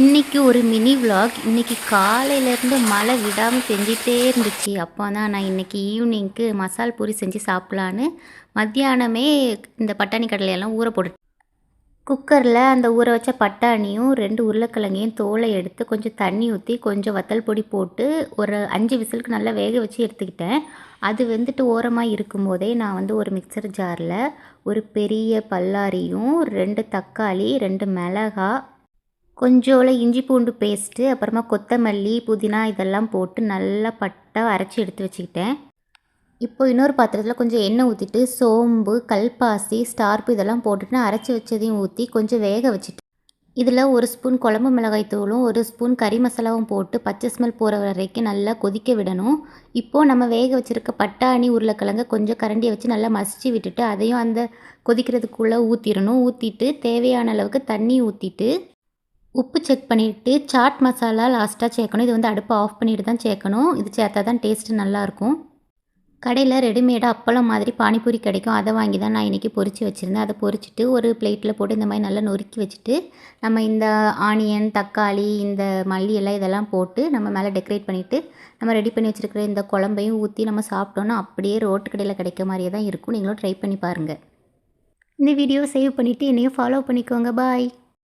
இன்னைக்கு ஒரு mini vlog. இன்னைக்கு காலையிலேருந்து மழை விடாமல் பெஞ்சிட்டே இருந்துச்சு. அப்போ தான் நான் இன்னைக்கு ஈவினிங்க்கு மசால் பூரி செஞ்சு சாப்பிட்லான்னு மத்தியானமே இந்த பட்டாணி கடலையெல்லாம் ஊற போட்டு குக்கரில் அந்த ஊற வச்ச பட்டாணியும் 2 உருளைக்கிழங்கையும் தோலை எடுத்து கொஞ்சம் தண்ணி ஊற்றி கொஞ்சம் வத்தல் பொடி போட்டு ஒரு 5 விசிலுக்கு நல்லா வேக வச்சு எடுத்துக்கிட்டேன். அது வெந்துட்டு ஓரமாக இருக்கும்போதே நான் ஒரு மிக்சர் ஜாரில் ஒரு பெரிய பல்லாரியும் 2 தக்காளி 2 மிளகாய் கொஞ்சோல இஞ்சி பூண்டு பேஸ்ட்டு, அப்புறமா கொத்தமல்லி, புதினா இதெல்லாம் போட்டு நல்லா பட்டா அரைச்சி எடுத்து வச்சுக்கிட்டேன். இப்போ இன்னொரு பாத்திரத்தில் கொஞ்சம் எண்ணெய் ஊற்றிட்டு சோம்பு, கல்பாசி, ஸ்டார்ப்பு இதெல்லாம் போட்டுட்டு நான் அரைச்சி வச்சதையும் ஊற்றி கொஞ்சம் வேக வச்சுட்டு இதில் 1 ஸ்பூன் குழம்பு மிளகாய் தூளும் 1 ஸ்பூன் கறி மசாலாவும் போட்டு பச்சை ஸ்மெல் போகிற வரைக்கும் நல்லா கொதிக்க விடணும். இப்போது நம்ம வேக வச்சுருக்க பட்டாணி உருளைக்கிழங்க கொஞ்சம் கரண்டியை வச்சு நல்லா மசிச்சு விட்டுட்டு அதையும் அந்த கொதிக்கிறதுக்குள்ளே ஊற்றிடணும். ஊற்றிட்டு தேவையான அளவுக்கு தண்ணி ஊற்றிட்டு உப்பு செக் பண்ணிவிட்டு சாட் மசாலா லாஸ்ட்டாக சேர்க்கணும். இது அடுப்பை ஆஃப் பண்ணிட்டு தான் சேர்க்கணும். இது சேர்த்தா தான் டேஸ்ட்டு நல்லாயிருக்கும். கடையில் ரெடிமேடாக அப்பளம் மாதிரி பானிபூரி கிடைக்கும். அதை வாங்கி தான் நான் இன்றைக்கி பொரித்து வச்சுருந்தேன். அதை பொரிச்சிட்டு ஒரு பிளேட்டில் போட்டு இந்த மாதிரி நல்லா நொறுக்கி வச்சுட்டு நம்ம இந்த ஆனியன், தக்காளி, இந்த மல்லி எல்லாம் இதெல்லாம் போட்டு நம்ம மேலே டெக்கரேட் பண்ணிவிட்டு நம்ம ரெடி பண்ணி வச்சுருக்கிற இந்த குழம்பையும் ஊற்றி நம்ம சாப்பிட்டோன்னா அப்படியே ரோட்டு கடையில் கிடைக்க மாதிரியே தான் இருக்கும். நீங்களும் ட்ரை பண்ணி பாருங்கள். இந்த வீடியோவை சேவ் பண்ணிவிட்டு என்னையும் ஃபாலோ பண்ணிக்கோங்க. பாய்.